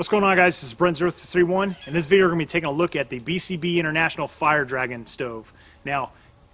What's going on, guys? This is Brent0331. In this video, we're going to be taking a look at the BCB International Fire Dragon stove. Now,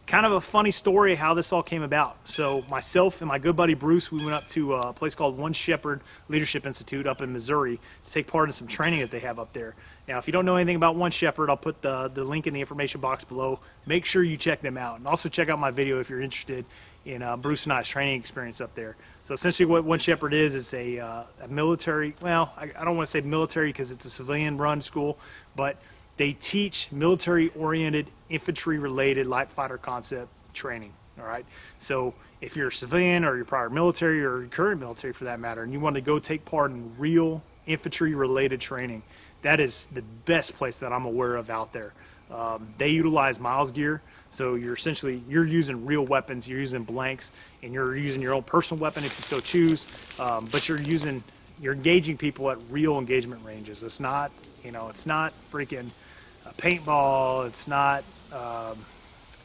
kind of a funny story how this all came about. So myself and my good buddy Bruce, we went up to a place called One Shepherd Leadership Institute up in Missouri to take part in some training that they have up there. Now, if you don't know anything about One Shepherd, I'll put the link in the information box below. Make sure you check them out. And also check out my video if you're interested in Bruce and I's training experience up there. So essentially what One Shepherd is a military, well, I don't want to say military because it's a civilian-run school, but they teach military-oriented, infantry-related light fighter concept training, all right? So if you're a civilian or you're prior military or your current military for that matter, and you want to go take part in real infantry-related training, that is the best place that I'm aware of out there. They utilize miles gear. So you're using real weapons, you're using blanks, and you're using your own personal weapon if you so choose. But you're engaging people at real engagement ranges. It's not, it's not freaking paintball. It's not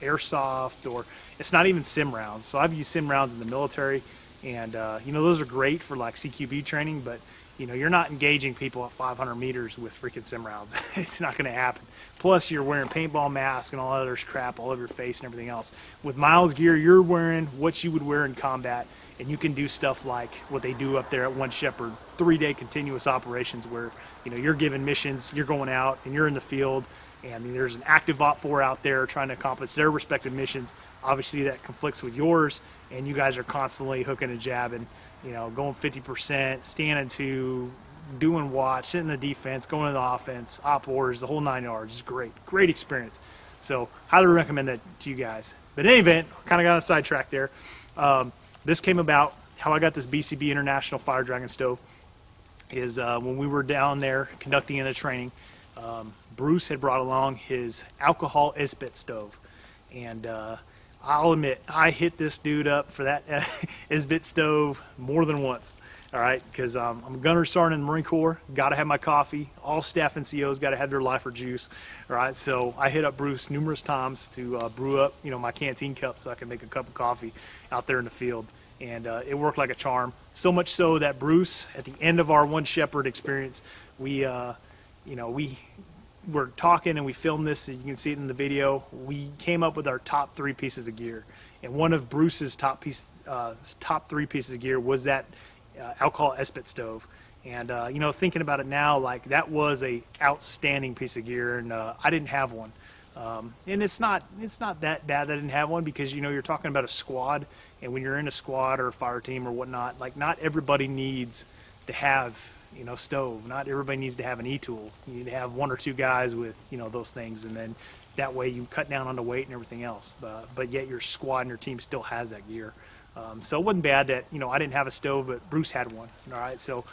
airsoft, or it's not even sim rounds. So I've used sim rounds in the military, and those are great for like CQB training, but you're not engaging people at 500 meters with freaking sim rounds. It's not going to happen. Plus, you're wearing paintball masks and all other crap all over your face and everything else. With miles gear, you're wearing what you would wear in combat, and you can do stuff like what they do up there at One Shepherd, 3-day continuous operations where you're given missions, you're going out and you're in the field, and there's an active OP4 out there trying to accomplish their respective missions. Obviously, that conflicts with yours, and you guys are constantly hooking and jabbing. Going 50%, standing to, doing watch, sitting in the defense, going to the offense, op orders, the whole 9 yards. It's great, great experience. So highly recommend that to you guys. But in any event, kind of got on a sidetrack there. This came about, how I got this BCB International Fire Dragon stove is when we were down there conducting in the training, Bruce had brought along his alcohol Esbit stove. And I'll admit, I hit this dude up for that Esbit stove more than once, all right? Because I'm a gunner sergeant in the Marine Corps, got to have my coffee. All staff and COs got to have their life or juice, all right? So I hit up Bruce numerous times to brew up, my canteen cup so I could make a cup of coffee out there in the field. And it worked like a charm. So much so that Bruce, at the end of our One Shepherd experience, we were talking and we filmed this, and you can see it in the video. We came up with our top 3 pieces of gear, and one of Bruce's top 3 pieces of gear was that alcohol Esbit stove. And thinking about it now, like that was a outstanding piece of gear, and I didn't have one. And it's not that bad that I didn't have one, because you're talking about a squad, and when you're in a squad or a fire team or whatnot, like not everybody needs to have stove. Not everybody needs to have an e-tool. You need to have 1 or 2 guys with, those things, and then that way you cut down on the weight and everything else. But yet your squad and your team still has that gear. So it wasn't bad that, I didn't have a stove, but Bruce had one. All right. So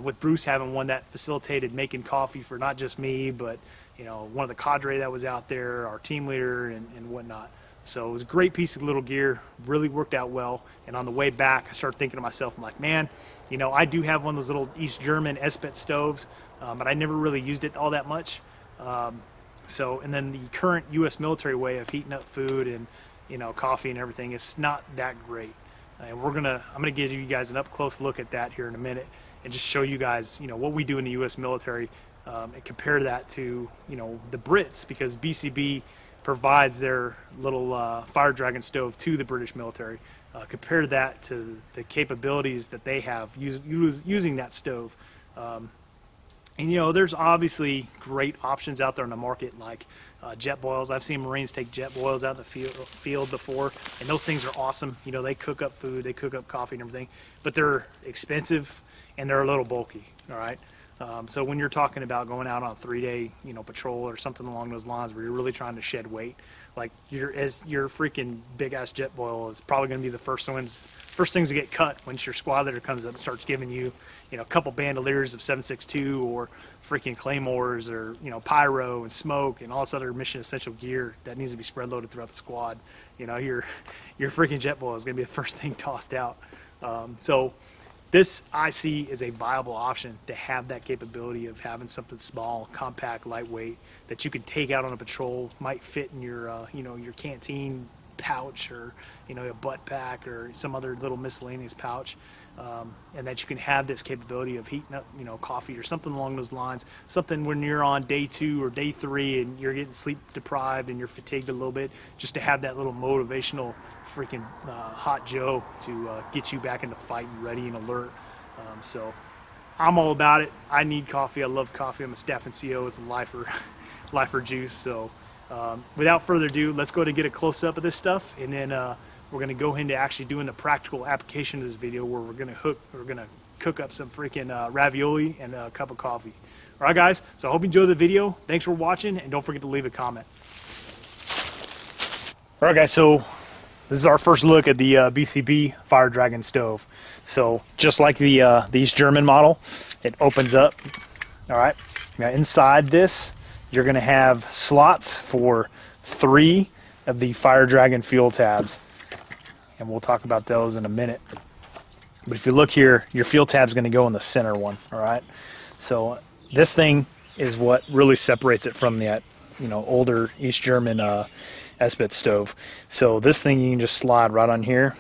with Bruce having one, that facilitated making coffee for not just me, but, one of the cadre that was out there, our team leader and whatnot. So it was a great piece of little gear, really worked out well. And on the way back, I started thinking to myself, I'm like, man, I do have one of those little East German Esbit stoves, but I never really used it all that much. And then the current U.S. military way of heating up food and, coffee and everything, it's not that great. And I'm gonna give you guys an up-close look at that here in a minute, and just show you guys, what we do in the U.S. military, and compare that to, the Brits, because BCB provides their little Fire Dragon stove to the British military. Compare that to the capabilities that they have using that stove. There's obviously great options out there in the market, like jet boils. I've seen Marines take jet boils out in the field before, and those things are awesome. They cook up food, they cook up coffee and everything, but they're expensive and they're a little bulky, all right? So when you're talking about going out on a 3-day, patrol or something along those lines where you're really trying to shed weight, like your freaking big ass jet boil is probably going to be the first things to get cut once your squad leader comes up and starts giving you, a couple bandoliers of 7.62 or freaking claymores, or pyro and smoke and all this other mission essential gear that needs to be spread loaded throughout the squad. Your freaking jet boil is going to be the first thing tossed out. So this I see is a viable option to have that capability of having something small, compact, lightweight that you can take out on a patrol, might fit in your your canteen pouch or, you know, a butt pack or some other little miscellaneous pouch. And that you can have this capability of heating up, you know, coffee or something along those lines. Something when you're on day 2 or day 3 and you're getting sleep deprived and you're fatigued a little bit, just to have that little motivational freaking hot Joe to get you back in the fight and ready and alert. So I'm all about it. I need coffee. I love coffee. I'm a staff NCO. It's a lifer juice. So without further ado, let's go to get a close-up of this stuff, and then we're going to go into actually doing the practical application of this video, where we're going to cook up some freaking ravioli and a cup of coffee. All right, guys. So I hope you enjoyed the video. Thanks for watching, and don't forget to leave a comment. All right, guys. So this is our first look at the BCB Fire Dragon stove. So just like the East German model, it opens up. All right. Now inside this, you're going to have slots for 3 of the Fire Dragon fuel tabs, and we'll talk about those in a minute. But if you look here, your fuel tab is going to go in the center one. All right. So this thing is what really separates it from that, you know, older East German Esbit stove. So this thing you can just slide right on here.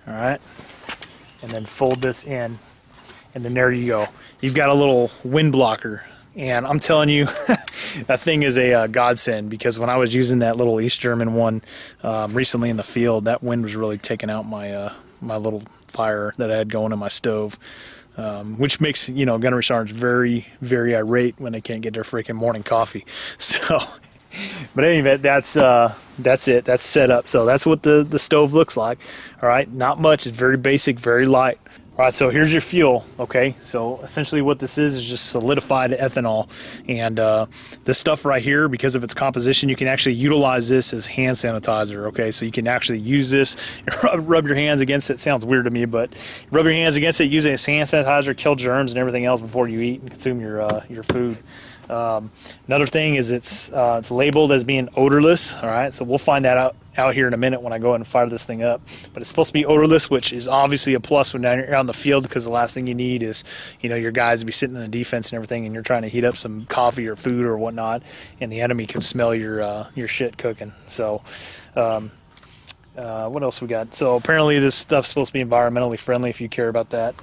All right, and then fold this in, and then there you go. You've got a little wind blocker, and I'm telling you, that thing is a godsend, because when I was using that little East German one recently in the field, that wind was really taking out my my little fire that I had going in my stove, which makes, you know, gunnery sergeants very, very irate when they can't get their freaking morning coffee. So. But anyway, that's it. That's set up. So that's what the stove looks like. All right, not much. It's very basic, very light. All right, so here's your fuel. Okay, so essentially what this is just solidified ethanol, and this stuff right here, because of its composition, you can actually utilize this as hand sanitizer. Okay, so you can actually use this, rub your hands against it. Sounds weird to me, but rub your hands against it, use it as hand sanitizer, kill germs and everything else before you eat and consume your food. Another thing is it's labeled as being odorless. All right, so we'll find that out here in a minute when I go ahead and fire this thing up. But it's supposed to be odorless, which is obviously a plus when you're out in the field, because the last thing you need is, you know, your guys to be sitting in the defense and everything, and you're trying to heat up some coffee or food or whatnot, and the enemy can smell your shit cooking. So what else we got? So apparently this stuff's supposed to be environmentally friendly, if you care about that.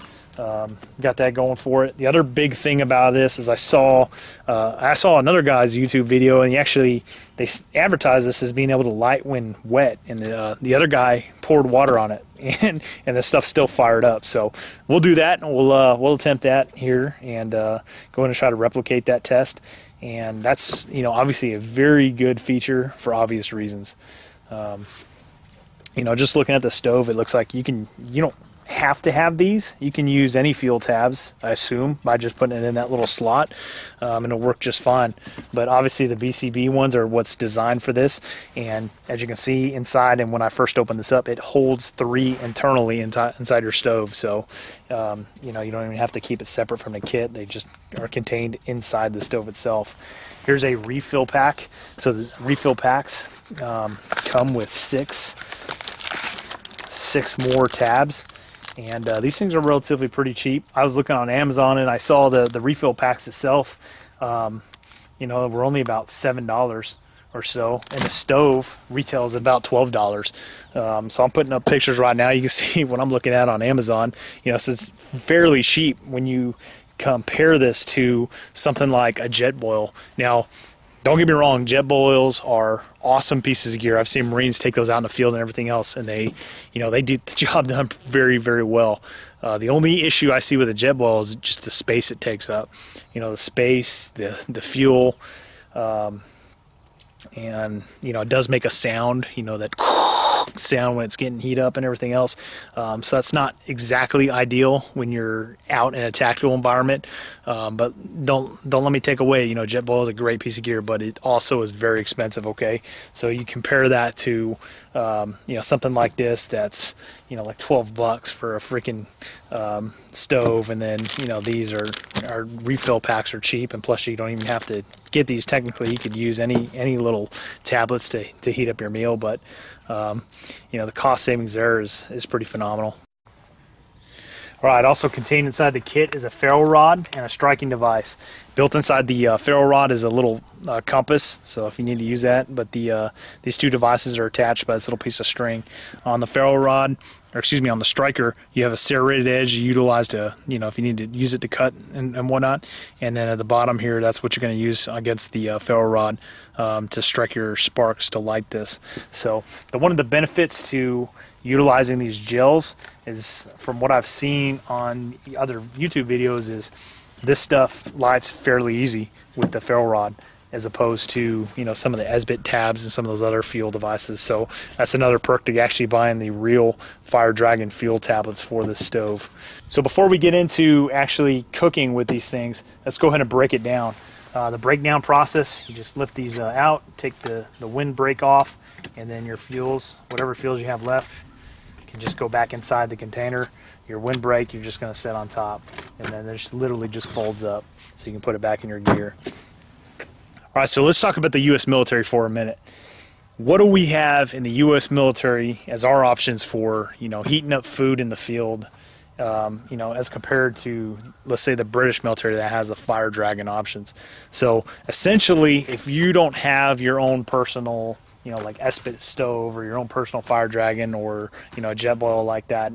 Got that going for it. The other big thing about this is I saw another guy's YouTube video, and they advertise this as being able to light when wet, and the other guy poured water on it, and the stuff's still fired up. So we'll do that, and we'll attempt that here, and go in and try to replicate that test. And that's, you know, obviously a very good feature for obvious reasons. You know, just looking at the stove, it looks like you don't have to have these. You can use any fuel tabs, I assume, by just putting it in that little slot, and it'll work just fine. But obviously the BCB ones are what's designed for this, and as you can see inside, and when I first opened this up, it holds 3 internally inside your stove. So you know, you don't even have to keep it separate from the kit. They just are contained inside the stove itself. Here's a refill pack. So the refill packs come with six more tabs. And these things are relatively pretty cheap. I was looking on Amazon, and I saw the refill packs itself, you know, were only about $7 or so, and the stove retails at about $12. So I'm putting up pictures right now. You can see what I'm looking at on Amazon. You know, so it's fairly cheap when you compare this to something like a jet boil. Now, don't get me wrong, jet boils are awesome pieces of gear. I've seen Marines take those out in the field and everything else, and they do the job done very, very well. The only issue I see with a jet boil is just the space it takes up. You know, the space, the fuel, and, you know, it does make a sound, you know, that sound when it's getting heat up and everything else. So that's not exactly ideal when you're out in a tactical environment. But don't let me take away, you know, jet boil is a great piece of gear, but it also is very expensive. Okay, so you compare that to you know, something like this that's, you know, like $12 for a freaking stove, and then, you know, these are refill packs are cheap, and plus you don't even have to get these. Technically, you could use any little tablets to heat up your meal, but you know, the cost savings there is pretty phenomenal. All right, also contained inside the kit is a ferro rod and a striking device. Built inside the ferro rod is a little compass, so if you need to use that. But these two devices are attached by this little piece of string. On the ferro rod, or excuse me, on the striker, you have a serrated edge you utilize to, if you need to use it to cut and whatnot. And then at the bottom here, that's what you're going to use against the ferro rod to strike your sparks to light this. So one of the benefits to utilizing these gels is, from what I've seen on other YouTube videos, is this stuff lights fairly easy with the ferro rod, as opposed to some of the Esbit tabs and some of those other fuel devices. So that's another perk to actually buying the real Fire Dragon fuel tablets for this stove. So before we get into actually cooking with these things, let's go ahead and break it down. The breakdown process: you just lift these out, take the windbreak off, and then your fuels, whatever fuels you have left, can just go back inside the container. Your windbreak, you're just going to set on top, and then it literally just folds up, so you can put it back in your gear. All right, so let's talk about the U.S. military for a minute. What do we have in the U.S. military as our options for, heating up food in the field, as compared to, let's say, the British military that has the Fire Dragon options? So essentially, if you don't have your own personal, like Esbit stove, or your own personal Fire Dragon, or, a jet boil like that,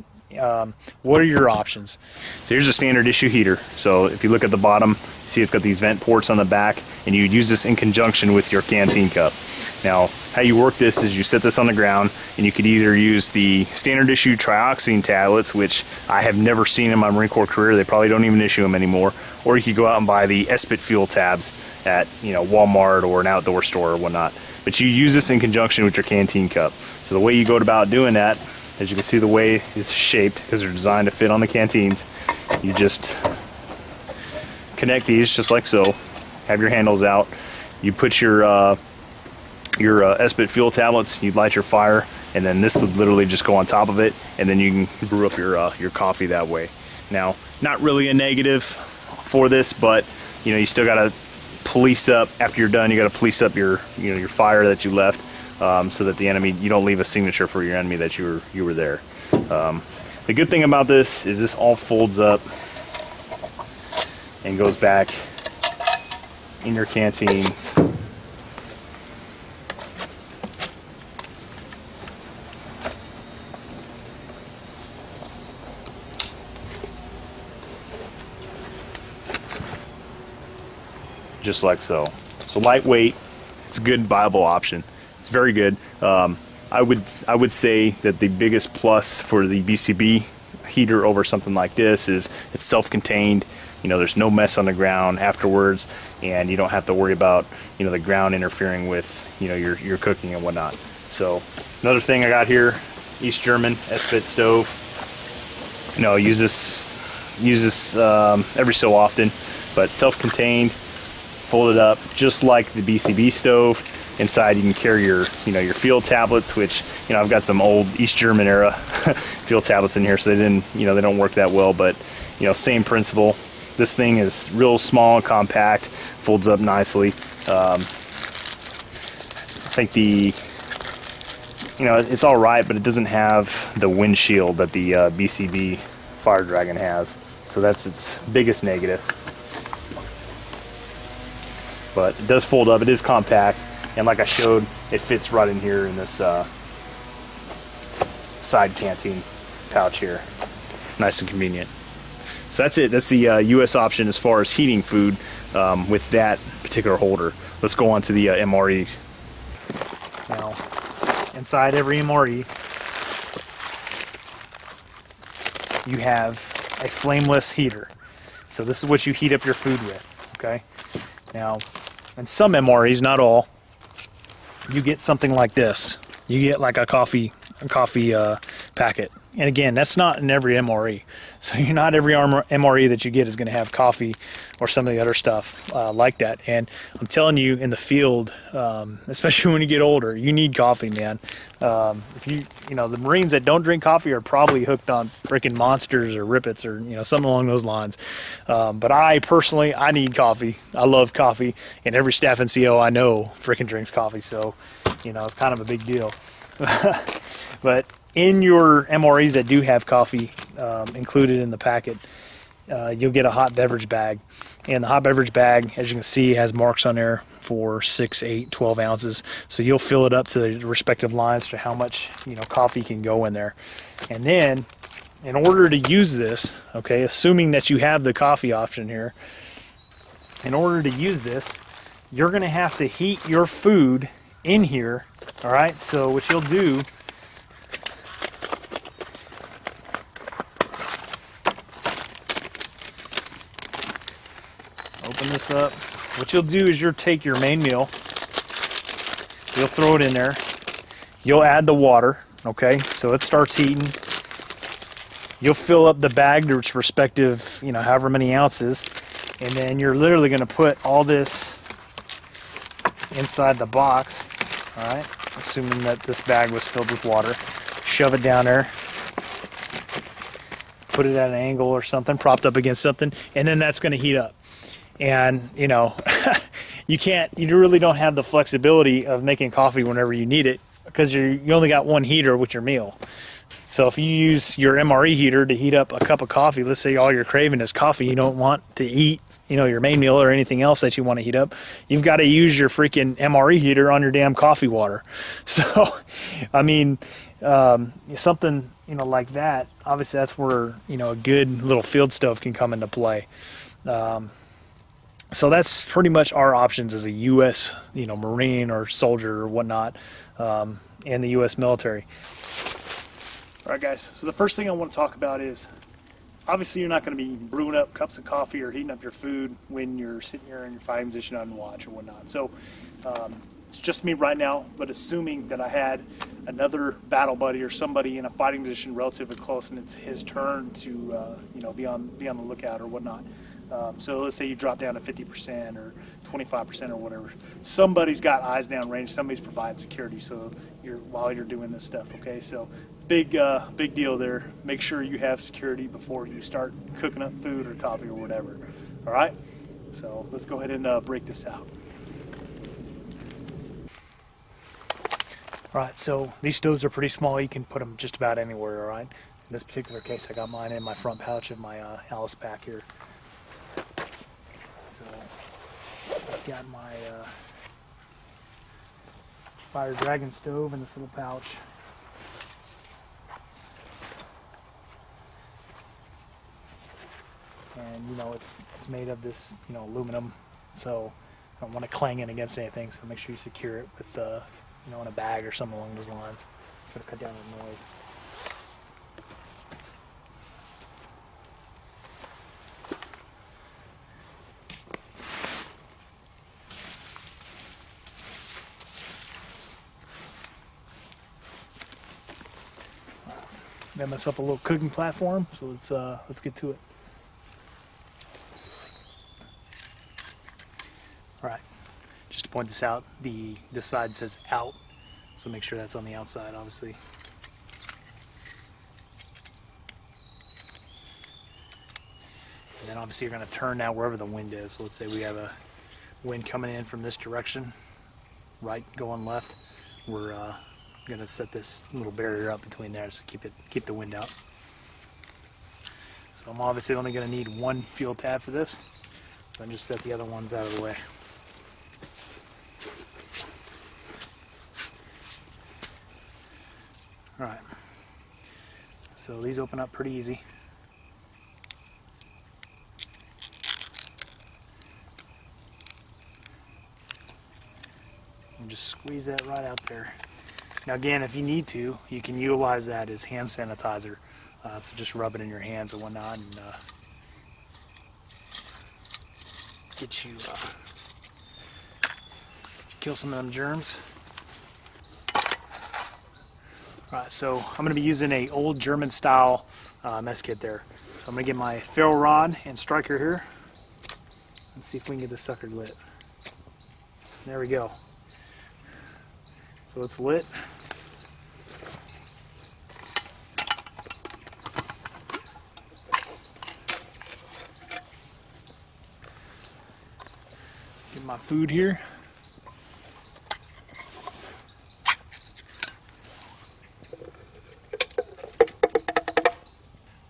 what are your options? So here's a standard issue heater. So if you look at the bottom, see it's got these vent ports on the back, and you would use this in conjunction with your canteen cup. Now, how you work this is you set this on the ground, and you could either use the standard issue trioxane tablets, which I have never seen in my Marine Corps career. They probably don't even issue them anymore. Or you could go out and buy the Esbit fuel tabs at Walmart or an outdoor store or whatnot. But you use this in conjunction with your canteen cup. So the way you go about doing that, as you can see the way it's shaped, because they're designed to fit on the canteens, you just connect these just like so, have your handles out, you put your Esbit fuel tablets, you light your fire, and then this would literally just go on top of it, and then you can brew up your coffee that way. Now, not really a negative for this, but you still got to police up, after you're done, you got to police up your fire that you left, so that the enemy, you don't leave a signature for your enemy that you were there. The good thing about this is this all folds up and goes back in your canteens. Just like so. So lightweight, it's a good viable option. It's very good. I would say that the biggest plus for the BCB heater over something like this is it's self-contained. There's no mess on the ground afterwards, and you don't have to worry about the ground interfering with your cooking and whatnot. So another thing I got here, East German Esbit stove. Use this every so often, but self-contained, folded up just like the BCB stove. Inside you can carry your field tablets, which I've got some old East German era field tablets in here, so they don't work that well, but same principle. This thing is real small and compact, folds up nicely. I think it's all right, but it doesn't have the windshield that the BCB Fire Dragon has, so that's its biggest negative. But it does fold up, it is compact, and like I showed, it fits right in here in this side canteen pouch here. Nice and convenient. So that's it. That's the US option as far as heating food with that particular holder. Let's go on to the MRE. Now, inside every MRE, you have a flameless heater. So this is what you heat up your food with, okay? Now, in some MREs, not all, you get something like this. You get like a coffee packet. And again, that's not in every MRE. So not every MRE that you get is going to have coffee or some of the other stuff like that. And I'm telling you, in the field, especially when you get older, you need coffee, man. If the Marines that don't drink coffee are probably hooked on freaking Monsters or Rippets or something along those lines. But I personally, I need coffee. I love coffee, and every staff NCO I know freaking drinks coffee. So it's kind of a big deal. But in your MREs that do have coffee included in the packet, you'll get a hot beverage bag. And the hot beverage bag, as you can see, has marks on there for 6, 8, 12 ounces. So you'll fill it up to the respective lines to how much, you know, coffee can go in there. And then, in order to use this, okay, assuming that you have the coffee option here, in order to use this, you're going to have to heat your food in here. All right, so what you'll do, open this up. What you'll do is you'll take your main meal, you'll throw it in there, you'll add the water, okay, so it starts heating. You'll fill up the bag to its respective, you know, however many ounces, and then you're literally going to put all this inside the box, all right, assuming that this bag was filled with water. Shove it down there, put it at an angle or something, propped up against something, and then that's going to heat up. And, you know, you really don't have the flexibility of making coffee whenever you need it, because you only got one heater with your meal. So if you use your MRE heater to heat up a cup of coffee, let's say all you're craving is coffee, you don't want to eat, you know, your main meal or anything else that you want to heat up, you've got to use your freaking MRE heater on your damn coffee water. So, I mean, something, you know, like that, obviously that's where, you know, a good little field stove can come into play. So that's pretty much our options as a U.S., you know, Marine or soldier or whatnot, in the U.S. military. All right, guys, so the first thing I want to talk about is, obviously you're not going to be brewing up cups of coffee or heating up your food when you're sitting here in your fighting position on watch or whatnot. So it's just me right now, but assuming that I had another battle buddy or somebody in a fighting position relatively close and it's his turn to, you know, be on the lookout or whatnot. So let's say you drop down to 50% or 25% or whatever. Somebody's got eyes down range. Somebody's providing security. So while you're doing this stuff, okay. So big deal there. Make sure you have security before you start cooking up food or coffee or whatever. All right. So let's go ahead and break this out. All right. So these stoves are pretty small. You can put them just about anywhere. All right. In this particular case, I got mine in my front pouch of my Alice pack here. So I've got my Fire Dragon stove in this little pouch. And you know, it's made of this, you know, aluminum, so I don't want to clang it against anything, so make sure you secure it with you know, in a bag or something along those lines. Try to cut down the noise. Got myself a little cooking platform, so let's get to it. All right, just to point this out, this side says out, so make sure that's on the outside, obviously. And then obviously you're going to turn now wherever the wind is. So let's say we have a wind coming in from this direction, right going left. We're going to set this little barrier up between there to keep the wind out. So I'm obviously only going to need one fuel tab for this, so I just set the other ones out of the way. All right, so these open up pretty easy. And just squeeze that right out there. Now again, if you need to, you can utilize that as hand sanitizer. So just rub it in your hands and whatnot, and get you kill some of them germs. All right, so I'm going to be using a old German style mess kit there. So I'm going to get my ferro rod and striker here. Let's see if we can get this sucker lit. There we go. So it's lit. Get my food here.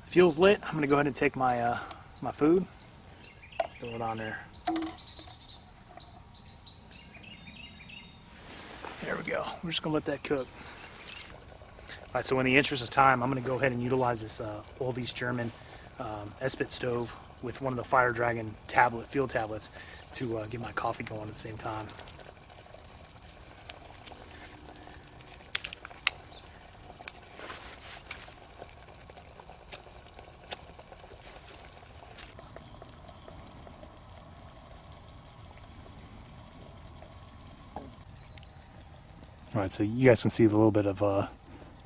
Fuel's lit. I'm going to go ahead and take my my food. Throw it on there. There we go. We're just gonna let that cook. All right, so in the interest of time, I'm gonna go ahead and utilize this old East German Esbit stove with one of the Fire Dragon field tablets to get my coffee going at the same time. All right, so you guys can see a little bit of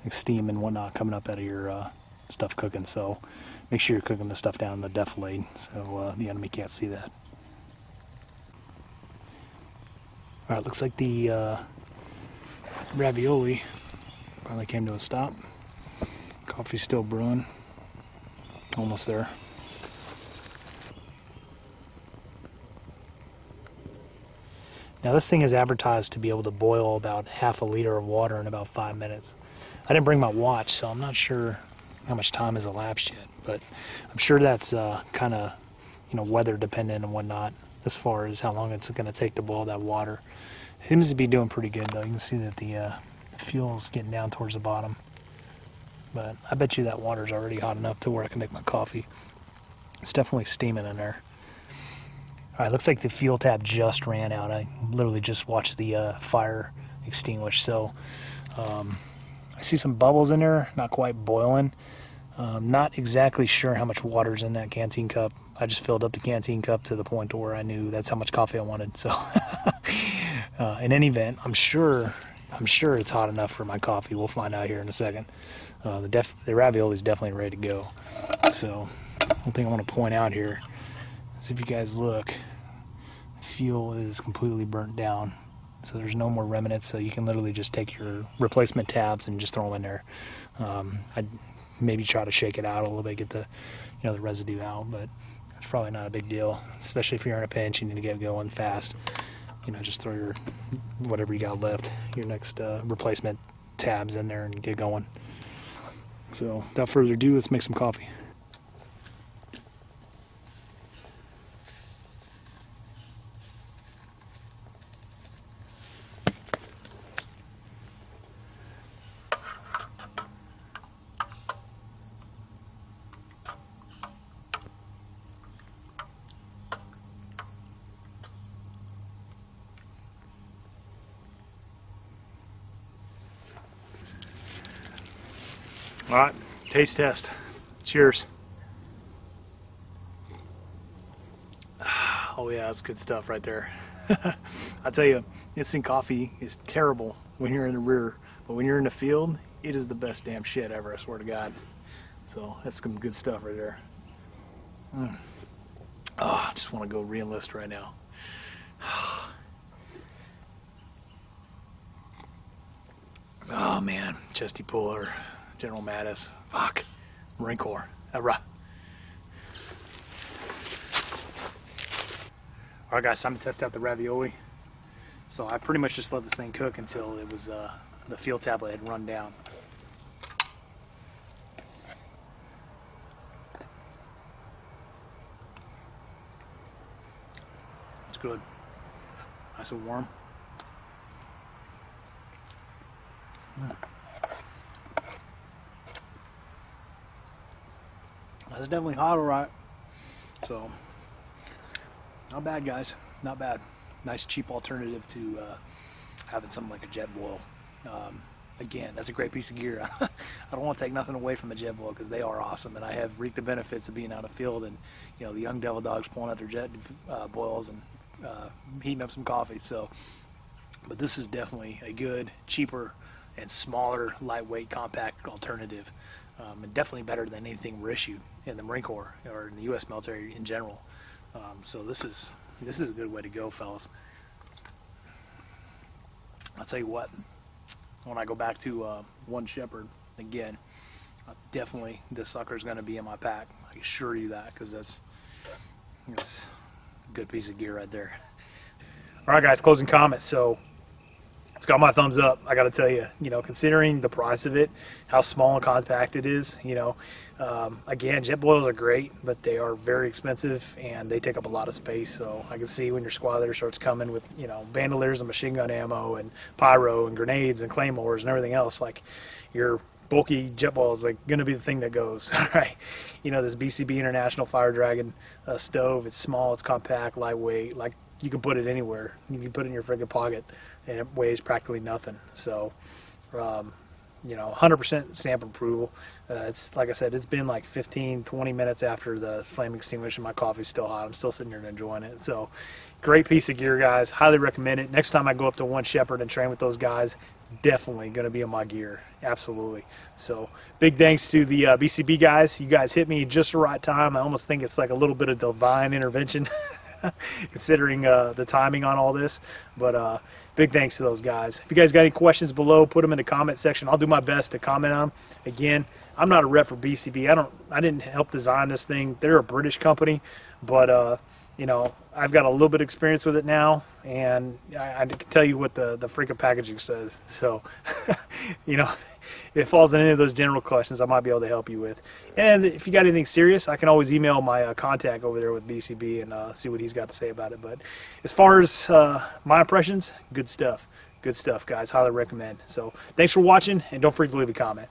steam and whatnot coming up out of your stuff cooking, so make sure you're cooking the stuff down in the defilade so the enemy can't see that. All right, looks like the ravioli finally came to a stop. Coffee's still brewing, almost there. Now this thing is advertised to be able to boil about half a liter of water in about 5 minutes. I didn't bring my watch, so I'm not sure how much time has elapsed yet, but I'm sure that's kind of, weather dependent and whatnot as far as how long it's going to take to boil that water. It seems to be doing pretty good though. You can see that the fuel's getting down towards the bottom, but I bet you that water's already hot enough to where I can make my coffee. It's definitely steaming in there. All right, looks like the fuel tap just ran out. I literally just watched the fire extinguish, so I see some bubbles in there, not quite boiling. Not exactly sure how much water's in that canteen cup. I just filled up the canteen cup to the point to where I knew that's how much coffee I wanted. So, in any event, I'm sure it's hot enough for my coffee. We'll find out here in a second. The ravioli is definitely ready to go. So, one thing I want to point out here is if you guys look, fuel is completely burnt down, so there's no more remnants, so you can literally just take your replacement tabs and just throw them in there. I'd maybe try to shake it out a little bit, get the the residue out, but it's probably not a big deal, especially if you're in a pinch, you need to get going fast. Just throw your whatever you got left, your next replacement tabs in there and get going. So without further ado, let's make some coffee. All right, taste test. Cheers. Oh yeah, that's good stuff right there. I tell you, instant coffee is terrible when you're in the rear, but when you're in the field, it is the best damn shit ever, I swear to God. So that's some good stuff right there. Oh, I just want to go re-enlist right now. Oh man, Chesty Puller. General Mattis, fuck, Marine Corps, hurrah. All right guys, time to test out the ravioli. So I pretty much just let this thing cook until it was, the fuel tablet had run down. It's good, nice and warm. It's definitely hot, all right. So, not bad, guys. Not bad. Nice, cheap alternative to having something like a jet boil. Again, that's a great piece of gear. I don't want to take nothing away from the jet boil because they are awesome, and I have reaped the benefits of being out of field and the young devil dogs pulling out their jet boils and heating up some coffee. So, but this is definitely a good, cheaper, and smaller, lightweight, compact alternative. And definitely better than anything we're issued in the Marine Corps or in the U.S. military in general. So this is a good way to go, fellas. I'll tell you what, when I go back to One Shepherd again, definitely this sucker is going to be in my pack. I assure you that, because that's a good piece of gear right there. All right, guys, closing comments. So it's got my thumbs up. I got to tell you, considering the price of it, how small and compact it is, again, jet boils are great, but they are very expensive and they take up a lot of space. So I can see when your squad leader starts coming with, bandoliers and machine gun ammo and pyro and grenades and claymores and everything else, like your bulky jet boil is like going to be the thing that goes. All right, this BCB International Fire Dragon stove. It's small, it's compact, lightweight. Like you can put it anywhere. You can put it in your friggin' pocket, and it weighs practically nothing. So, 100% stamp approval. It's like I said, it's been like 15, 20 minutes after the flame extinguisher. My coffee's still hot. I'm still sitting here enjoying it. So, great piece of gear, guys. Highly recommend it. Next time I go up to One Shepherd and train with those guys, definitely going to be in my gear. Absolutely. So, big thanks to the BCB guys. You guys hit me just the right time. I almost think it's like a little bit of divine intervention, considering the timing on all this. But big thanks to those guys. If you guys got any questions below, put them in the comment section. I'll do my best to comment on them. Again, I'm not a rep for BCB. I didn't help design this thing. They're a British company, but I've got a little bit of experience with it now, and I can tell you what the freaking packaging says. So, if it falls in any of those general questions, I might be able to help you with. And if you got anything serious, I can always email my contact over there with BCB and see what he's got to say about it. But as far as my impressions, good stuff. Good stuff, guys. Highly recommend. So thanks for watching, and don't forget to leave a comment.